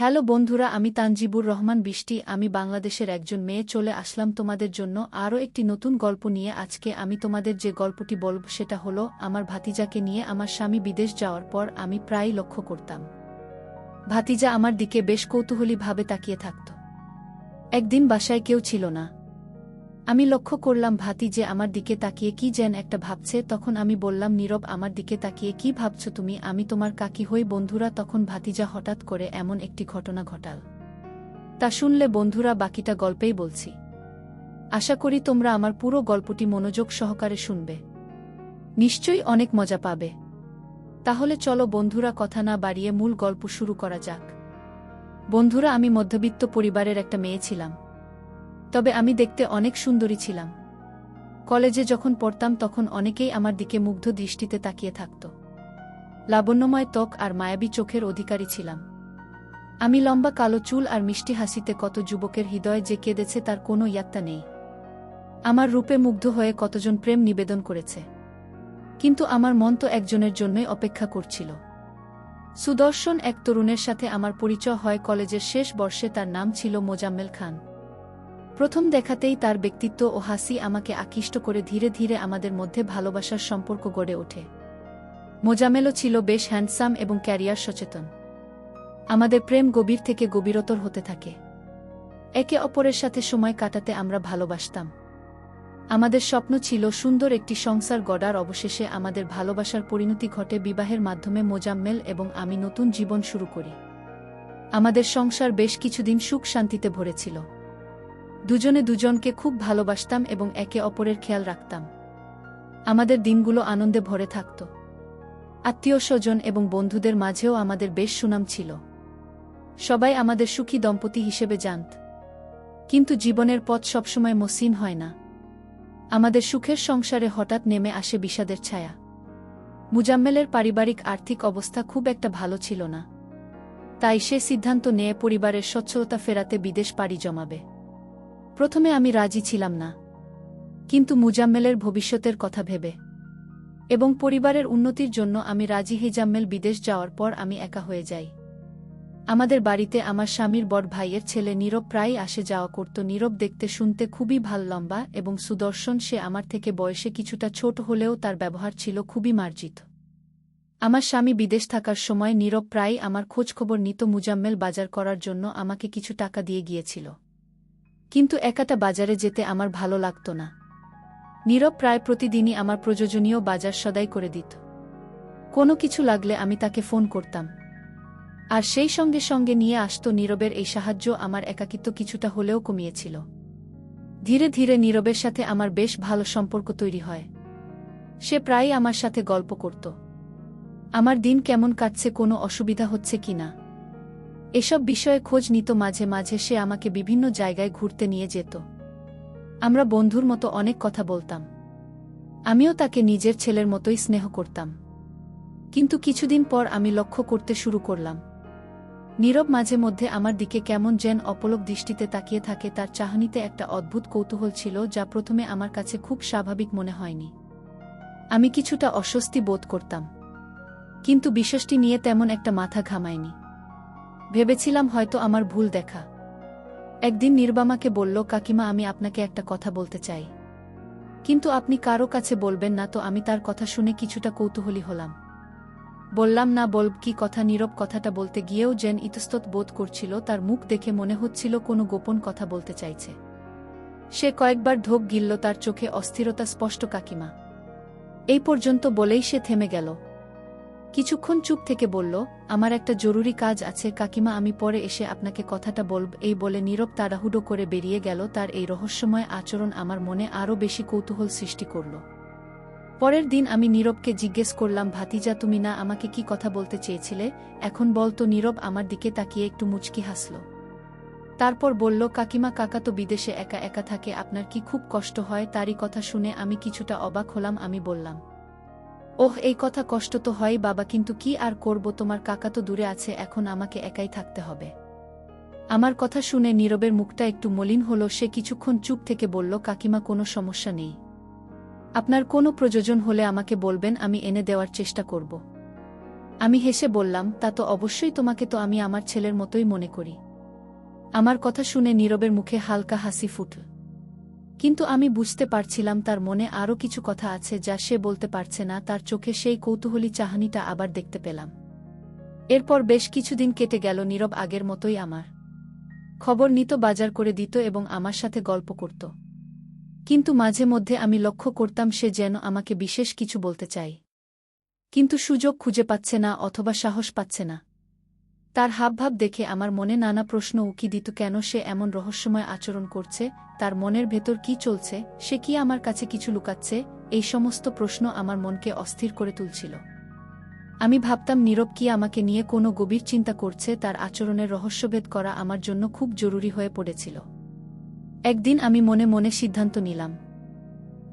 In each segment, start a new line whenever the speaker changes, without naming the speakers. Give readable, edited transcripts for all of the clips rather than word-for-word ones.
Hello বন্ধুরা, আমি তানজিবুর রহমান বৃষ্টি। আমি বাংলাদেশের একজন মেয়ে চলে আসলাম তোমাদের জন্য আরও একটি নতুন গল্প নিয়ে। আজকে আমি তোমাদের যে গল্পটি বলব সেটা হলো আমার ভাতিজাকে নিয়ে। আমার স্বামী বিদেশ যাওয়ার পর আমি প্রায়ই লক্ষ্য করতাম ভাতিজা আমার দিকে বেশ কৌতূহলীভাবে তাকিয়ে থাকত। একদিন বাসায় কেউ ছিল না। আমি লক্ষ্য করলাম ভাতিজে আমার দিকে তাকিয়ে কি যেন একটা ভাবছে। তখন আমি বললাম, নীরব, আমার দিকে তাকিয়ে কি ভাবছ তুমি? আমি তোমার কাকি হই। বন্ধুরা, তখন ভাতিজা হঠাৎ করে এমন একটি ঘটনা ঘটাল, তা শুনলে বন্ধুরা বাকিটা গল্পেই বলছি। আশা করি তোমরা আমার পুরো গল্পটি মনোযোগ সহকারে শুনবে, নিশ্চয়ই অনেক মজা পাবে। তাহলে চলো বন্ধুরা, কথা না বাড়িয়ে মূল গল্প শুরু করা যাক। বন্ধুরা, আমি মধ্যবিত্ত পরিবারের একটা মেয়ে ছিলাম, তবে আমি দেখতে অনেক সুন্দরী ছিলাম। কলেজে যখন পড়তাম তখন অনেকেই আমার দিকে মুগ্ধ দৃষ্টিতে তাকিয়ে থাকত। লাবণ্যময় ত্বক আর মায়াবী চোখের অধিকারী ছিলাম আমি। লম্বা কালো চুল আর মিষ্টি হাসিতে কত যুবকের হৃদয় যে কেঁদেছে তার কোনো ইয়াত্তা নেই। আমার রূপে মুগ্ধ হয়ে কতজন প্রেম নিবেদন করেছে, কিন্তু আমার মন তো একজনের জন্যই অপেক্ষা করছিল। সুদর্শন এক তরুণের সাথে আমার পরিচয় হয় কলেজের শেষ বর্ষে। তার নাম ছিল মোজাম্মেল খান। প্রথম দেখাতেই তার ব্যক্তিত্ব ও হাসি আমাকে আকৃষ্ট করে ধীরে ধীরে আমাদের মধ্যে ভালোবাসার সম্পর্ক গড়ে ওঠে। মোজাম্মেলও ছিল বেশ হ্যান্ডসাম এবং ক্যারিয়ার সচেতন। আমাদের প্রেম গভীর থেকে গভীরতর হতে থাকে। একে অপরের সাথে সময় কাটাতে আমরা ভালোবাসতাম। আমাদের স্বপ্ন ছিল সুন্দর একটি সংসার গড়ার। অবশেষে আমাদের ভালোবাসার পরিণতি ঘটে বিবাহের মাধ্যমে। মোজাম্মেল এবং আমি নতুন জীবন শুরু করি। আমাদের সংসার বেশ কিছুদিন সুখ শান্তিতে ভরেছিল। দুজনে দুজনকে খুব ভালোবাসতাম এবং একে অপরের খেয়াল রাখতাম। আমাদের দিনগুলো আনন্দে ভরে থাকত। আত্মীয়-স্বজন এবং বন্ধুদের মাঝেও আমাদের বেশ সুনাম ছিল। সবাই আমাদের সুখী দম্পতি হিসেবে জানত। কিন্তু জীবনের পথ সবসময় মসৃণ হয় না। আমাদের সুখের সংসারে হঠাৎ নেমে আসে বিষাদের ছায়া। মোজাম্মেলের পারিবারিক আর্থিক অবস্থা খুব একটা ভালো ছিল না, তাই সে সিদ্ধান্ত নিয়ে পরিবারের সচ্ছলতা ফেরাতে বিদেশ পাড়ি জমাবে। প্রথমে আমি রাজি ছিলাম না, কিন্তু মোজাম্মেলের ভবিষ্যতের কথা ভেবে এবং পরিবারের উন্নতির জন্য আমি রাজি। মোজাম্মেল বিদেশ যাওয়ার পর আমি একা হয়ে যাই। আমাদের বাড়িতে আমার স্বামীর বড় ভাইয়ের ছেলে নীরব প্রায়ই আসে যাওয়া করত। নীরব দেখতে শুনতে খুবই ভাল, লম্বা এবং সুদর্শন। সে আমার থেকে বয়সে কিছুটা ছোট হলেও তার ব্যবহার ছিল খুবই মার্জিত। আমার স্বামী বিদেশ থাকার সময় নীরব প্রায়ই আমার খোঁজখবর নিত। মোজাম্মেল বাজার করার জন্য আমাকে কিছু টাকা দিয়ে গিয়েছিল, কিন্তু একাটা বাজারে যেতে আমার ভালো লাগত না। নীরব প্রায় প্রতিদিনই আমার প্রয়োজনীয় বাজার সদাই করে দিত। কোনো কিছু লাগলে আমি তাকে ফোন করতাম, আর সেই সঙ্গে সঙ্গে নিয়ে আসত। নীরবের এই সাহায্য আমার একাকিত্ব কিছুটা হলেও কমিয়েছিল। ধীরে ধীরে নীরবের সাথে আমার বেশ ভালো সম্পর্ক তৈরি হয়। সে প্রায়ই আমার সাথে গল্প করত, আমার দিন কেমন কাটছে, কোনো অসুবিধা হচ্ছে কিনা, এসব বিষয়ে খোঁজ নিত। মাঝে মাঝে সে আমাকে বিভিন্ন জায়গায় ঘুরতে নিয়ে যেত। আমরা বন্ধুর মতো অনেক কথা বলতাম। আমিও তাকে নিজের ছেলের মতোই স্নেহ করতাম। কিন্তু কিছুদিন পর আমি লক্ষ্য করতে শুরু করলাম, নীরব মাঝে মধ্যে আমার দিকে কেমন যেন অপলক দৃষ্টিতে তাকিয়ে থাকে। তার চাহনিতে একটা অদ্ভুত কৌতূহল ছিল, যা প্রথমে আমার কাছে খুব স্বাভাবিক মনে হয়নি। আমি কিছুটা অস্বস্তি বোধ করতাম, কিন্তু বিষয়টি নিয়ে তেমন একটা মাথা ঘামায়নি। ভেবেছিলাম হয়তো আমার ভুল দেখা। একদিন নীরবামাকে বলল, কাকিমা, আমি আপনাকে একটা কথা বলতে চাই, কিন্তু আপনি কারো কাছে বলবেন না তো? আমি তার কথা শুনে কিছুটা কৌতূহলী হলাম। বললাম, না, বলব। কি কথা? নীরব কথাটা বলতে গিয়েও যেন ইতস্তত বোধ করছিল। তার মুখ দেখে মনে হচ্ছিল কোনো গোপন কথা বলতে চাইছে। সে কয়েকবার ঢোক গিলল, তার চোখে অস্থিরতা স্পষ্ট। কাকিমা, এই পর্যন্ত বলেই সে থেমে গেল। কিছুক্ষণ চুপ থেকে বলল, আমার একটা জরুরি কাজ আছে কাকিমা, আমি পরে এসে আপনাকে কথাটা বলব। এই বলে নীরব তাড়াহুড়ো করে বেরিয়ে গেল। তার এই রহস্যময় আচরণ আমার মনে আরও বেশি কৌতূহল সৃষ্টি করল। পরের দিন আমি নীরবকে জিজ্ঞেস করলাম, ভাতিজা, তুমি না আমাকে কি কথা বলতে চেয়েছিলে, এখন বল তো? নীরব আমার দিকে তাকিয়ে একটু মুচকি হাসল। তারপর বলল, কাকিমা, কাকা তো বিদেশে একা একা থাকে, আপনার কি খুব কষ্ট হয়? তারই কথা শুনে আমি কিছুটা অবাক হলাম। আমি বললাম, ওহ, এই কথা, কষ্ট তো হয় বাবা, কিন্তু কি আর করব, তোমার কাকা তো দূরে আছে, এখন আমাকে একাই থাকতে হবে। আমার কথা শুনে নীরবের মুখটা একটু মলিন হলো। সে কিছুক্ষণ চুপ থেকে বলল, কাকিমা, কোনো সমস্যা নেই, আপনার কোনো প্রয়োজন হলে আমাকে বলবেন, আমি এনে দেওয়ার চেষ্টা করব। আমি হেসে বললাম, তা তো অবশ্যই, তোমাকে তো আমি আমার ছেলের মতোই মনে করি। আমার কথা শুনে নীরবের মুখে হালকা হাসি ফুটল। কিন্তু আমি বুঝতে পারছিলাম তার মনে আরও কিছু কথা আছে যা সে বলতে পারছে না। তার চোখে সেই কৌতূহলী চাহনিটা আবার দেখতে পেলাম। এরপর বেশ কিছুদিন কেটে গেল। নীরব আগের মতোই আমার খবর নিত, বাজার করে দিত এবং আমার সাথে গল্প করত। কিন্তু মাঝে মধ্যে আমি লক্ষ্য করতাম সে যেন আমাকে বিশেষ কিছু বলতে চায়, কিন্তু সুযোগ খুঁজে পাচ্ছে না অথবা সাহস পাচ্ছে না। তার হাবভাব দেখে আমার মনে নানা প্রশ্ন উকি দিত। কেন সে এমন রহস্যময় আচরণ করছে? তার মনের ভেতর কি চলছে? সে কি আমার কাছে কিছু লুকাচ্ছে? এই সমস্ত প্রশ্ন আমার মনকে অস্থির করে তুলছিল। আমি ভাবতাম নীরব কি আমাকে নিয়ে কোনো গভীর চিন্তা করছে। তার আচরণের রহস্যভেদ করা আমার জন্য খুব জরুরি হয়ে পড়েছিল। একদিন আমি মনে মনে সিদ্ধান্ত নিলাম,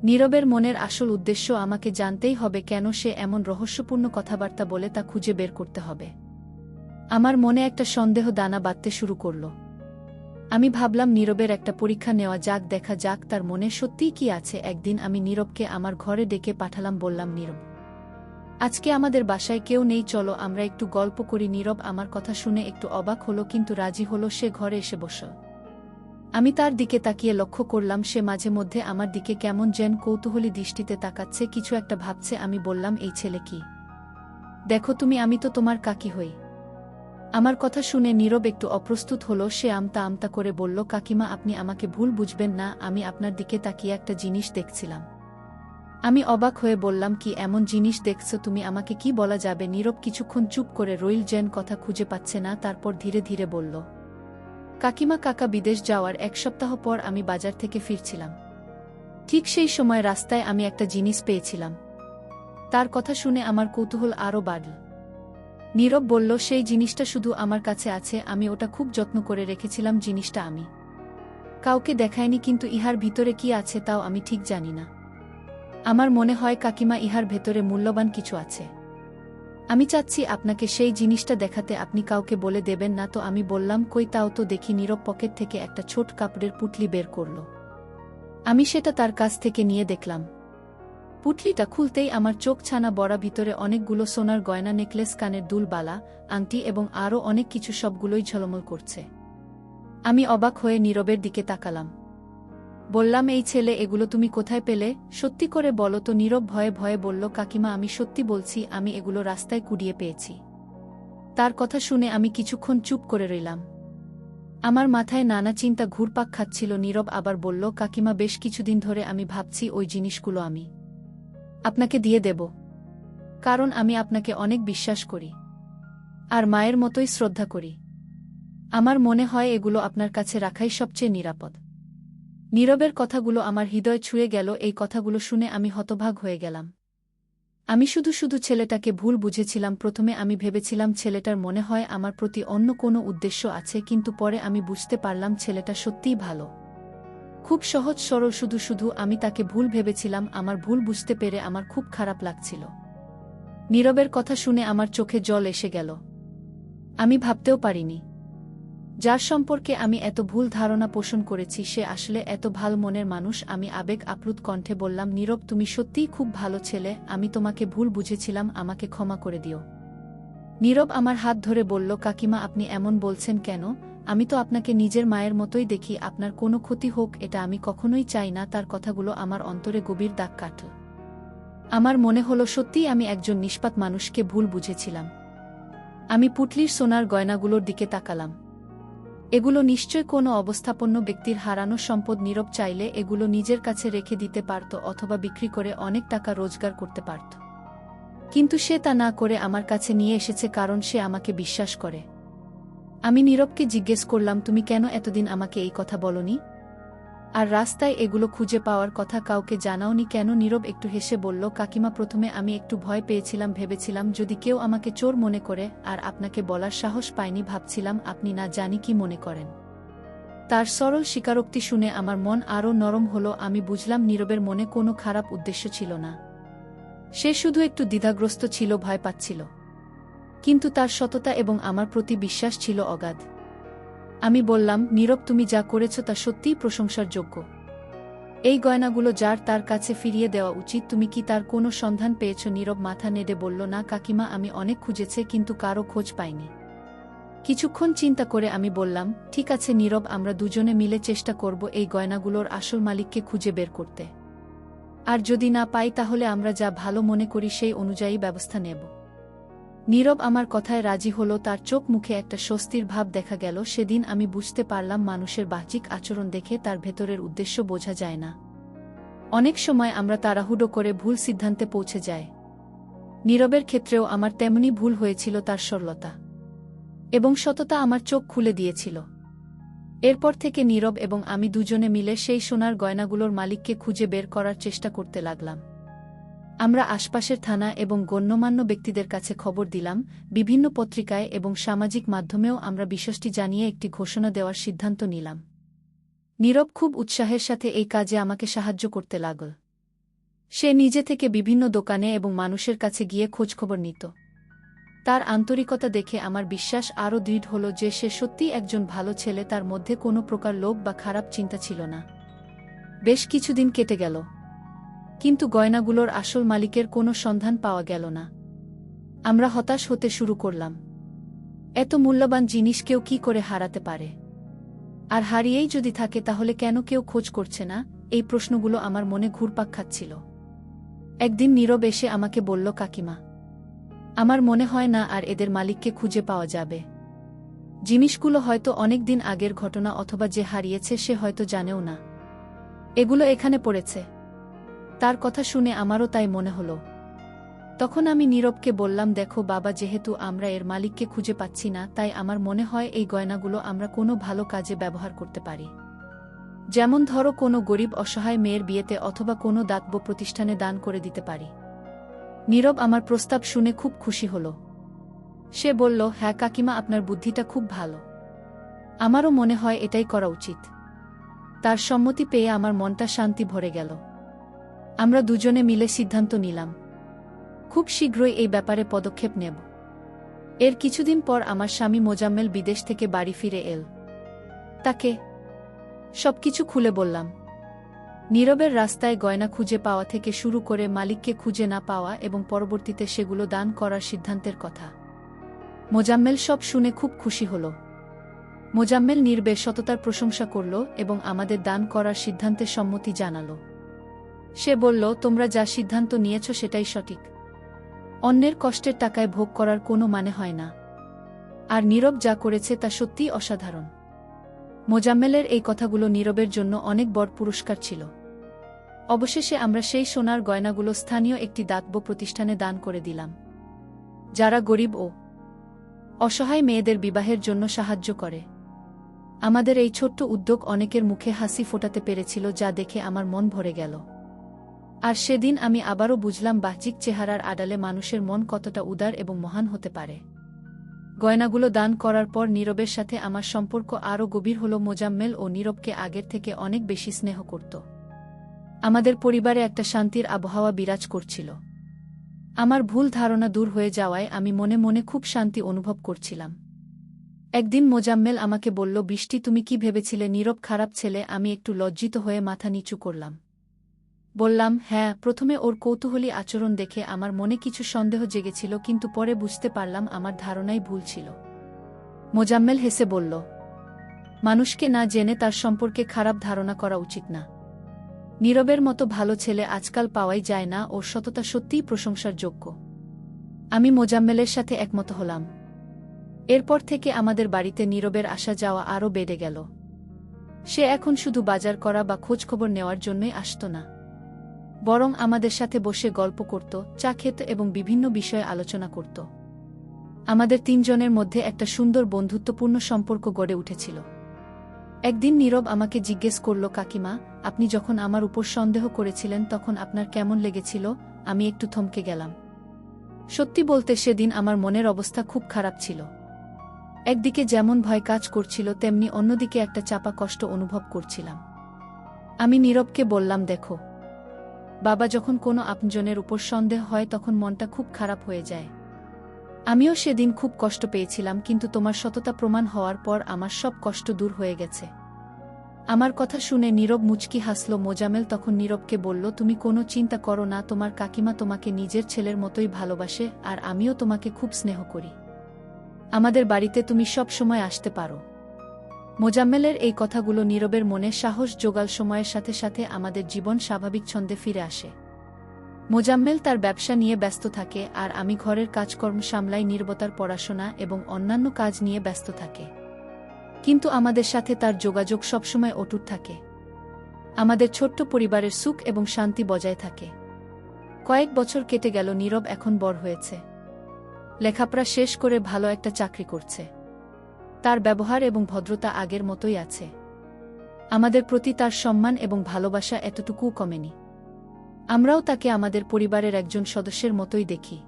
নীরবের মনের আসল উদ্দেশ্য আমাকে জানতেই হবে। কেন সে এমন রহস্যপূর্ণ কথাবার্তা বলে তা খুঁজে বের করতে হবে। আমার মনে একটা সন্দেহ দানা বাঁধতে শুরু করল। আমি ভাবলাম নীরবের একটা পরীক্ষা নেওয়া যাক, দেখা যাক তার মনে সত্যিই কি আছে। একদিন আমি নীরবকে আমার ঘরে ডেকে পাঠালাম। বললাম, নীরব, আজকে আমাদের বাসায় কেউ নেই, চলো আমরা একটু গল্প করি। নীরব আমার কথা শুনে একটু অবাক হলো, কিন্তু রাজি হলো। সে ঘরে এসে বসল। আমি তার দিকে তাকিয়ে লক্ষ্য করলাম সে মাঝে মধ্যে আমার দিকে কেমন যেন কৌতূহলী দৃষ্টিতে তাকাচ্ছে, কিছু একটা ভাবছে। আমি বললাম, এই ছেলে কি? দেখো তুমি, আমি তো তোমার কাকি হই। আমার কথা শুনে নীরব একটু অপ্রস্তুত হলো। সে আমতা আমতা করে বলল, কাকিমা, আপনি আমাকে ভুল বুঝবেন না, আমি আপনার দিকে তাকিয়ে একটা জিনিস দেখছিলাম। আমি অবাক হয়ে বললাম, কি এমন জিনিস দেখছো তুমি? আমাকে কি বলা যাবে? নীরব কিছুক্ষণ চুপ করে রইল, যেন কথা খুঁজে পাচ্ছে না। তারপর ধীরে ধীরে বলল, কাকিমা, কাকা বিদেশ যাওয়ার 1 সপ্তাহ পর আমি বাজার থেকে ফিরছিলাম। ঠিক সেই সময় রাস্তায় আমি একটা জিনিস পেয়েছিলাম। তার কথা শুনে আমার কৌতূহল আরও বাড়ল। নীরব বলল, সেই জিনিসটা শুধু আমার কাছে আছে, আমি ওটা খুব যত্ন করে রেখেছিলাম। জিনিসটা আমি কাউকে দেখাইনি, কিন্তু ইহার ভিতরে কি আছে তাও আমি ঠিক জানি না। আমার মনে হয় কাকিমা, ইহার ভেতরে মূল্যবান কিছু আছে। আমি চাচ্ছি আপনাকে সেই জিনিসটা দেখাতে, আপনি কাউকে বলে দেবেন না তো? আমি বললাম, কই, তাও তো দেখি। নীরব পকেট থেকে একটা ছোট কাপড়ের পুঁটলি বের করল। আমি সেটা তার কাছ থেকে নিয়ে দেখলাম। পুঁটলিটা খুলতেই আমার চোখ ছানা বড়া। ভিতরে অনেকগুলো সোনার গয়না, নেকলেস, কানের দুল, বালা, আংটি এবং আরও অনেক কিছু, সবগুলোই ঝলমল করছে। আমি অবাক হয়ে নীরবের দিকে তাকালাম। বললাম, এই ছেলে, এগুলো তুমি কোথায় পেলে? সত্যি করে বলো তো? নীরব ভয়ে ভয়ে বলল, কাকিমা, আমি সত্যি বলছি, আমি এগুলো রাস্তায় কুড়িয়ে পেয়েছি। তার কথা শুনে আমি কিছুক্ষণ চুপ করে রইলাম। আমার মাথায় নানা চিন্তা ঘুরপাক খাচ্ছিল। নীরব আবার বলল, কাকিমা, বেশ কিছুদিন ধরে আমি ভাবছি ওই জিনিসগুলো আমি আপনাকে দিয়ে দেব, কারণ আমি আপনাকে অনেক বিশ্বাস করি আর মায়ের মতোই শ্রদ্ধা করি। আমার মনে হয় এগুলো আপনার কাছে রাখাই সবচেয়ে নিরাপদ। নীরবের কথাগুলো আমার হৃদয় ছুঁয়ে গেল। এই কথাগুলো শুনে আমি হতভাগ হয়ে গেলাম। আমি শুধু শুধু ছেলেটাকে ভুল বুঝেছিলাম। প্রথমে আমি ভেবেছিলাম ছেলেটার মনে হয় আমার প্রতি অন্য কোনো উদ্দেশ্য আছে, কিন্তু পরে আমি বুঝতে পারলাম ছেলেটা সত্যিই ভালো, খুব সহজ সরল। শুধু শুধু আমি তাকে ভুল ভেবেছিলাম। আমার ভুল বুঝতে পেরে আমার খুব খারাপ লাগছিল। নীরবের কথা শুনে আমার চোখে জল এসে গেল। আমি ভাবতেও পারিনি যার সম্পর্কে আমি এত ভুল ধারণা পোষণ করেছি সে আসলে এত ভালো মনের মানুষ। আমি আবেগ আপ্লুত কণ্ঠে বললাম, নীরব, তুমি সত্যিই খুব ভালো ছেলে। আমি তোমাকে ভুল বুঝেছিলাম, আমাকে ক্ষমা করে দিও। নীরব আমার হাত ধরে বলল, কাকিমা, আপনি এমন বলছেন কেন? আমি তো আপনাকে নিজের মায়ের মতোই দেখি। আপনার কোনো ক্ষতি হোক এটা আমি কখনোই চাই না। তার কথাগুলো আমার অন্তরে গভীর দাগ কাটল। আমার মনে হলো সত্যিই আমি একজন নিষ্পাপ মানুষকে ভুল বুঝেছিলাম। আমি পুঁটলির সোনার গয়নাগুলোর দিকে তাকালাম। এগুলো নিশ্চয় কোনো অবস্থাপন্ন ব্যক্তির হারানো সম্পদ। নীরব চাইলে এগুলো নিজের কাছে রেখে দিতে পারত অথবা বিক্রি করে অনেক টাকা রোজগার করতে পারত, কিন্তু সে তা না করে আমার কাছে নিয়ে এসেছে কারণ সে আমাকে বিশ্বাস করে। আমি নীরবকে জিজ্ঞেস করলাম, তুমি কেন এতদিন আমাকে এই কথা বলনি? আর রাস্তায় এগুলো খুঁজে পাওয়ার কথা কাউকে জানাওনি কেন? নীরব একটু হেসে বলল, কাকিমা, প্রথমে আমি একটু ভয় পেয়েছিলাম। ভেবেছিলাম যদি কেউ আমাকে চোর মনে করে, আর আপনাকে বলার সাহস পাইনি। ভাবছিলাম আপনি না জানি কি মনে করেন। তার সরল স্বীকারোক্তি শুনে আমার মন আরও নরম হলো। আমি বুঝলাম নীরবের মনে কোনো খারাপ উদ্দেশ্য ছিল না। সে শুধু একটু দ্বিধাগ্রস্ত ছিল, ভয় পাচ্ছিল। কিন্তু তার সততা এবং আমার প্রতি বিশ্বাস ছিল অগাধ। আমি বললাম, নীরব, তুমি যা করেছ তা সত্যিই প্রশংসার যোগ্য। এই গয়নাগুলো যার তার কাছে ফিরিয়ে দেওয়া উচিত। তুমি কি তার কোনো সন্ধান পেয়েছ? নীরব মাথা নেড়ে বলল, না কাকিমা, আমি অনেক খুঁজেছে কিন্তু কারও খোঁজ পাইনি। কিছুক্ষণ চিন্তা করে আমি বললাম, ঠিক আছে নীরব, আমরা দুজনে মিলে চেষ্টা করব এই গয়নাগুলোর আসল মালিককে খুঁজে বের করতে। আর যদি না পাই তাহলে আমরা যা ভালো মনে করি সেই অনুযায়ী ব্যবস্থা নেব। নীরব আমার কথায় রাজি হলো। তার চোখ মুখে একটা স্বস্তির ভাব দেখা গেল। সেদিন আমি বুঝতে পারলাম মানুষের বাহ্যিক আচরণ দেখে তার ভেতরের উদ্দেশ্য বোঝা যায় না। অনেক সময় আমরা তাড়াহুড়ো করে ভুল সিদ্ধান্তে পৌঁছে যাই। নীরবের ক্ষেত্রেও আমার তেমনি ভুল হয়েছিল। তার সরলতা এবং সততা আমার চোখ খুলে দিয়েছিল। এরপর থেকে নীরব এবং আমি দুজনে মিলে সেই সোনার গয়নাগুলোর মালিককে খুঁজে বের করার চেষ্টা করতে লাগলাম। আমরা আশপাশের থানা এবং গণ্যমান্য ব্যক্তিদের কাছে খবর দিলাম, বিভিন্ন পত্রিকায় এবং সামাজিক মাধ্যমেও আমরা বিষয়টি জানিয়ে একটি ঘোষণা দেওয়ার সিদ্ধান্ত নিলাম। নীরব খুব উৎসাহের সাথে এই কাজে আমাকে সাহায্য করতে লাগল। সে নিজে থেকে বিভিন্ন দোকানে এবং মানুষের কাছে গিয়ে খোঁজখবর নিত। তার আন্তরিকতা দেখে আমার বিশ্বাস আরও দৃঢ় হল যে সে সত্যিই একজন ভালো ছেলে। তার মধ্যে কোনো প্রকার লোভ বা খারাপ চিন্তা ছিল না। বেশ কিছুদিন কেটে গেল, কিন্তু গয়নাগুলোর আসল মালিকের কোনো সন্ধান পাওয়া গেল না। আমরা হতাশ হতে শুরু করলাম। এত মূল্যবান জিনিস কেউ কি করে হারাতে পারে? আর হারিয়েই যদি থাকে তাহলে কেন কেউ খোঁজ করছে না? এই প্রশ্নগুলো আমার মনে ঘুরপাক খাচ্ছিল। একদিন নীরব এসে আমাকে বলল, কাকিমা, আমার মনে হয় না আর এদের মালিককে খুঁজে পাওয়া যাবে। জিনিসগুলো হয়তো অনেক দিন আগের ঘটনা, অথবা যে হারিয়েছে সে হয়তো জানেও না এগুলো এখানে পড়েছে। তার কথা শুনে আমারও তাই মনে হলো। তখন আমি নীরবকে বললাম, দেখো বাবা, যেহেতু আমরা এর মালিককে খুঁজে পাচ্ছি না, তাই আমার মনে হয় এই গয়নাগুলো আমরা কোনো ভালো কাজে ব্যবহার করতে পারি। যেমন ধরো কোনো গরিব অসহায় মেয়ের বিয়েতে অথবা কোনো দাতব্য প্রতিষ্ঠানে দান করে দিতে পারি। নীরব আমার প্রস্তাব শুনে খুব খুশি হল। সে বলল, হ্যাঁ কাকিমা, আপনার বুদ্ধিটা খুব ভালো। আমারও মনে হয় এটাই করা উচিত। তার সম্মতি পেয়ে আমার মনটা শান্তি ভরে গেল। আমরা দুজনে মিলে সিদ্ধান্ত নিলাম, খুব শীঘ্রই এই ব্যাপারে পদক্ষেপ নেব। এর কিছুদিন পর আমার স্বামী মোজাম্মেল বিদেশ থেকে বাড়ি ফিরে এল। তাকে সবকিছু খুলে বললাম। নীরবের রাস্তায় গয়না খুঁজে পাওয়া থেকে শুরু করে মালিককে খুঁজে না পাওয়া এবং পরবর্তীতে সেগুলো দান করার সিদ্ধান্তের কথা। মোজাম্মেল সব শুনে খুব খুশি হল। মোজাম্মেল নীরবের সততার প্রশংসা করল এবং আমাদের দান করার সিদ্ধান্তে সম্মতি জানাল। সে বলল, তোমরা যা সিদ্ধান্ত নিয়েছ সেটাই সঠিক। অন্যের কষ্টের টাকায় ভোগ করার কোনো মানে হয় না। আর নীরব যা করেছে তা সত্যিই অসাধারণ। মোজাম্মেলের এই কথাগুলো নীরবের জন্য অনেক বড় পুরস্কার ছিল। অবশেষে আমরা সেই সোনার গয়নাগুলো স্থানীয় একটি দাতব্য প্রতিষ্ঠানে দান করে দিলাম, যারা গরিব ও অসহায় মেয়েদের বিবাহের জন্য সাহায্য করে। আমাদের এই ছোট্ট উদ্যোগ অনেকের মুখে হাসি ফোটাতে পেরেছিল, যা দেখে আমার মন ভরে গেল। আর সেদিন আমি আবারও বুঝলাম বাহ্যিক চেহারার আড়ালে মানুষের মন কতটা উদার এবং মহান হতে পারে। গয়নাগুলো দান করার পর নীরবের সাথে আমার সম্পর্ক আরও গভীর হল। মোজাম্মেল ও নীরবকে আগের থেকে অনেক বেশি স্নেহ করত। আমাদের পরিবারে একটা শান্তির আবহাওয়া বিরাজ করছিল। আমার ভুল ধারণা দূর হয়ে যাওয়ায় আমি মনে মনে খুব শান্তি অনুভব করছিলাম। একদিন মোজাম্মেল আমাকে বলল, বৃষ্টি, তুমি কি ভেবেছিলে নীরব খারাপ ছেলে? আমি একটু লজ্জিত হয়ে মাথা নিচু করলাম। বললাম, হ্যাঁ, প্রথমে ওর কৌতূহলী আচরণ দেখে আমার মনে কিছু সন্দেহ জেগেছিল, কিন্তু পরে বুঝতে পারলাম আমার ধারণাই ভুল ছিল। মোজাম্মেল হেসে বলল, মানুষকে না জেনে তার সম্পর্কে খারাপ ধারণা করা উচিত না। নীরবের মতো ভালো ছেলে আজকাল পাওয়াই যায় না। ওর সততা সত্যিই প্রশংসার যোগ্য। আমি মোজাম্মেলের সাথে একমত হলাম। এরপর থেকে আমাদের বাড়িতে নীরবের আসা যাওয়া আরও বেড়ে গেল। সে এখন শুধু বাজার করা বা খোঁজখবর নেওয়ার জন্যই আসত না, বরং আমাদের সাথে বসে গল্প করত, চা খেত এবং বিভিন্ন বিষয়ে আলোচনা করত। আমাদের তিনজনের মধ্যে একটা সুন্দর বন্ধুত্বপূর্ণ সম্পর্ক গড়ে উঠেছিল। একদিন নীরব আমাকে জিজ্ঞেস করল, কাকিমা, আপনি যখন আমার উপর সন্দেহ করেছিলেন তখন আপনার কেমন লেগেছিল? আমি একটু থমকে গেলাম। সত্যি বলতে সেদিন আমার মনের অবস্থা খুব খারাপ ছিল। একদিকে যেমন ভয় কাজ করছিল, তেমনি অন্যদিকে একটা চাপা কষ্ট অনুভব করছিলাম। আমি নীরবকে বললাম, দেখো বাবা, যখন কোনো আপনজনের উপর সন্দেহ হয় তখন মনটা খুব খারাপ হয়ে যায়। আমিও সেদিন খুব কষ্ট পেয়েছিলাম, কিন্তু তোমার সততা প্রমাণ হওয়ার পর আমার সব কষ্ট দূর হয়ে গেছে। আমার কথা শুনে নীরব মুচকি হাসল। মোজাম্মেল তখন নীরবকে বলল, তুমি কোনো চিন্তা করো না, তোমার কাকিমা তোমাকে নিজের ছেলের মতোই ভালোবাসে, আর আমিও তোমাকে খুব স্নেহ করি। আমাদের বাড়িতে তুমি সব সময় আসতে পারো। মোজাম্মেলের এই কথাগুলো নীরবের মনে সাহস জোগাল। সময়ের সাথে সাথে আমাদের জীবন স্বাভাবিক ছন্দে ফিরে আসে। মোজাম্মেল তার ব্যবসা নিয়ে ব্যস্ত থাকে, আর আমি ঘরের কাজকর্ম সামলাই। নীরবতার পড়াশোনা এবং অন্যান্য কাজ নিয়ে ব্যস্ত থাকে, কিন্তু আমাদের সাথে তার যোগাযোগ সবসময় অটুট থাকে। আমাদের ছোট্ট পরিবারের সুখ এবং শান্তি বজায় থাকে। কয়েক বছর কেটে গেল। নীরব এখন বড় হয়েছে, লেখাপড়া শেষ করে ভালো একটা চাকরি করছে। তার ব্যবহার এবং ভদ্রতা আগের মতোই আছে। আমাদের প্রতি তার সম্মান এবং ভালোবাসা এতটুকুও কমেনি। আমরাও তাকে আমাদের পরিবারের একজন সদস্যের মতোই দেখি।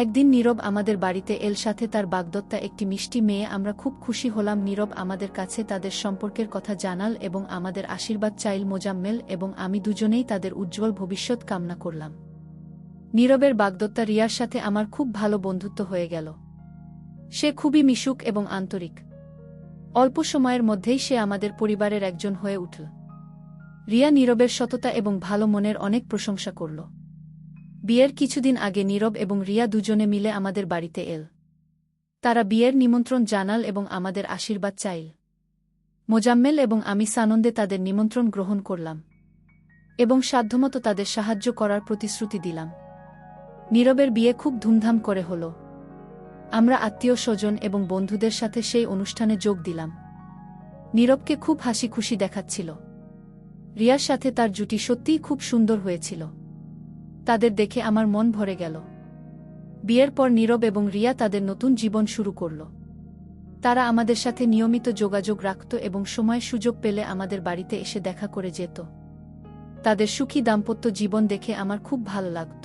একদিন নীরব আমাদের বাড়িতে এল, সাথে তার বাগদত্তা একটি মিষ্টি মেয়ে। আমরা খুব খুশি হলাম। নীরব আমাদের কাছে তাদের সম্পর্কের কথা জানাল এবং আমাদের আশীর্বাদ চাইল। মোজাম্মেল এবং আমি দুজনেই তাদের উজ্জ্বল ভবিষ্যৎ কামনা করলাম। নীরবের বাগদত্তা রিয়ার সাথে আমার খুব ভালো বন্ধুত্ব হয়ে গেল। সে খুবই মিশুক এবং আন্তরিক। অল্প সময়ের মধ্যেই সে আমাদের পরিবারের একজন হয়ে উঠল। রিয়া নীরবের সততা এবং ভালো মনের অনেক প্রশংসা করল। বিয়ের কিছুদিন আগে নীরব এবং রিয়া দুজনে মিলে আমাদের বাড়িতে এল। তারা বিয়ের নিমন্ত্রণ জানাল এবং আমাদের আশীর্বাদ চাইল। মোজাম্মেল এবং আমি সানন্দে তাদের নিমন্ত্রণ গ্রহণ করলাম এবং সাধ্যমতো তাদের সাহায্য করার প্রতিশ্রুতি দিলাম। নীরবের বিয়ে খুব ধুমধাম করে হল। আমরা আত্মীয় স্বজন এবং বন্ধুদের সাথে সেই অনুষ্ঠানে যোগ দিলাম। নীরবকে খুব হাসি খুশি দেখাচ্ছিল। রিয়ার সাথে তার জুটি সত্যিই খুব সুন্দর হয়েছিল। তাদের দেখে আমার মন ভরে গেল। বিয়ের পর নীরব এবং রিয়া তাদের নতুন জীবন শুরু করল। তারা আমাদের সাথে নিয়মিত যোগাযোগ রাখত এবং সময় সুযোগ পেলে আমাদের বাড়িতে এসে দেখা করে যেত। তাদের সুখী দাম্পত্য জীবন দেখে আমার খুব ভালো লাগত।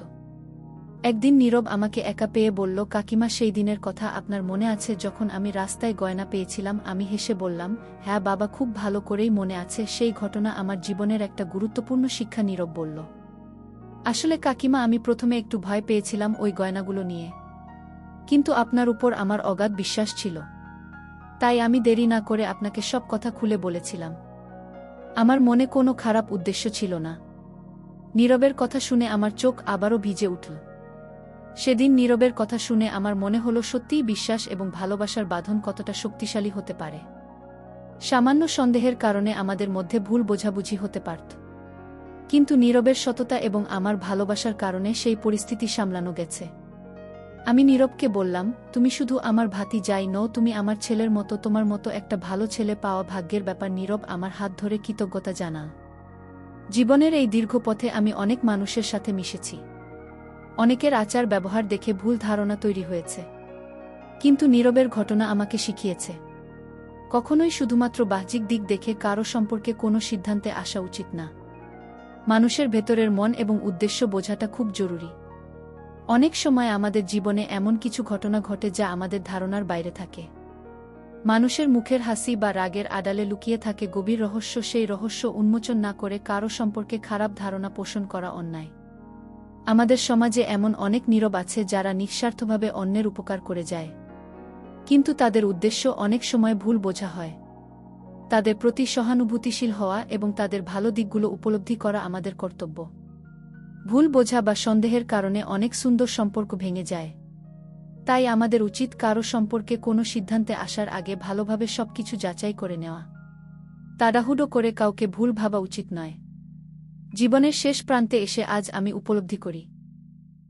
একদিন নীরব আমাকে একা পেয়ে বলল, কাকিমা, সেই দিনের কথা আপনার মনে আছে যখন আমি রাস্তায় গয়না পেয়েছিলাম? আমি হেসে বললাম, হ্যাঁ বাবা, খুব ভালো করেই মনে আছে। সেই ঘটনা আমার জীবনের একটা গুরুত্বপূর্ণ শিক্ষা। নীরব বলল, আসলে কাকিমা, আমি প্রথমে একটু ভয় পেয়েছিলাম ওই গয়নাগুলো নিয়ে, কিন্তু আপনার উপর আমার অগাধ বিশ্বাস ছিল। তাই আমি দেরি না করে আপনাকে সব কথা খুলে বলেছিলাম। আমার মনে কোনো খারাপ উদ্দেশ্য ছিল না। নীরবের কথা শুনে আমার চোখ আবারও ভিজে উঠল। সেদিন নীরবের কথা শুনে আমার মনে হলো সত্যিই বিশ্বাস এবং ভালোবাসার বাঁধন কতটা শক্তিশালী হতে পারে। সামান্য সন্দেহের কারণে আমাদের মধ্যে ভুল বোঝাবুঝি হতে পারত, কিন্তু নীরবের সততা এবং আমার ভালোবাসার কারণে সেই পরিস্থিতি সামলানো গেছে। আমি নীরবকে বললাম, তুমি শুধু আমার ভাতিজাই নও, তুমি আমার ছেলের মতো। তোমার মতো একটা ভালো ছেলে পাওয়া ভাগ্যের ব্যাপার। নীরব আমার হাত ধরে কৃতজ্ঞতা জানাল। জীবনের এই দীর্ঘ পথে আমি অনেক মানুষের সাথে মিশেছি। অনেকের আচার ব্যবহার দেখে ভুল ধারণা তৈরি হয়েছে, কিন্তু নীরবের ঘটনা আমাকে শিখিয়েছে কখনোই শুধুমাত্র বাহ্যিক দিক দেখে কারো সম্পর্কে কোনো সিদ্ধান্তে আসা উচিত না। মানুষের ভেতরের মন এবং উদ্দেশ্য বোঝাটা খুব জরুরি। অনেক সময় আমাদের জীবনে এমন কিছু ঘটনা ঘটে যা আমাদের ধারণার বাইরে থাকে। মানুষের মুখের হাসি বা রাগের আড়ালে লুকিয়ে থাকে গভীর রহস্য। সেই রহস্য উন্মোচন না করে কারো সম্পর্কে খারাপ ধারণা পোষণ করা অন্যায়। আমাদের সমাজে এমন অনেক নীরব আছে যারা নিঃস্বার্থভাবে অন্যের উপকার করে যায়, কিন্তু তাদের উদ্দেশ্য অনেক সময় ভুল বোঝা হয়। তাদের প্রতি সহানুভূতিশীল হওয়া এবং তাদের ভালো দিকগুলো উপলব্ধি করা আমাদের কর্তব্য। ভুল বোঝা বা সন্দেহের কারণে অনেক সুন্দর সম্পর্ক ভেঙে যায়। তাই আমাদের উচিত কারো সম্পর্কে কোনো সিদ্ধান্তে আসার আগে ভালোভাবে সবকিছু যাচাই করে নেওয়া। তাড়াহুড়ো করে কাউকে ভুল ভাবা উচিত নয়। জীবনের শেষ প্রান্তে এসে আজ আমি উপলব্ধি করি,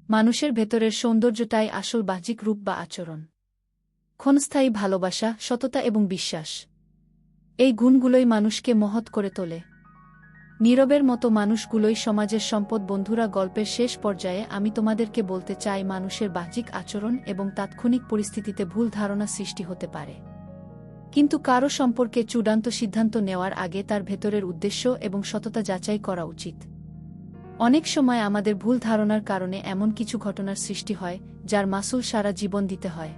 মানুষের ভেতরের সৌন্দর্যটাই আসল বাহ্যিক রূপ বা আচরণ। ক্ষণস্থায়ী ভালোবাসা, সততা এবং বিশ্বাস, এই গুণগুলোই মানুষকে মহৎ করে তোলে। নীরবের মতো মানুষগুলোই সমাজের সম্পদ। বন্ধুরা, গল্পের শেষ পর্যায়ে আমি তোমাদেরকে বলতে চাই, মানুষের বাহ্যিক আচরণ এবং তাৎক্ষণিক পরিস্থিতিতে ভুল ধারণা সৃষ্টি হতে পারে, কিন্তু কারো সম্পর্কে চূড়ান্ত সিদ্ধান্ত নেওয়ার আগে তার ভেতরের উদ্দেশ্য এবং সততা যাচাই করা উচিত। অনেক সময় আমাদের ভুল ধারণার কারণে এমন কিছু ঘটনার সৃষ্টি হয় যার মাসুল সারা জীবন দিতে হয়।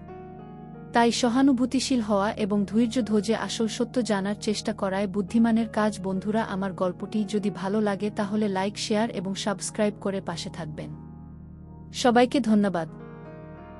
তাই সহানুভূতিশীল হওয়া এবং ধৈর্য ধরে আসল সত্য জানার চেষ্টা করাই বুদ্ধিমানের কাজ। বন্ধুরা, আমার গল্পটি যদি ভালো লাগে তাহলে লাইক, শেয়ার এবং সাবস্ক্রাইব করে পাশে থাকবেন। সবাইকে ধন্যবাদ।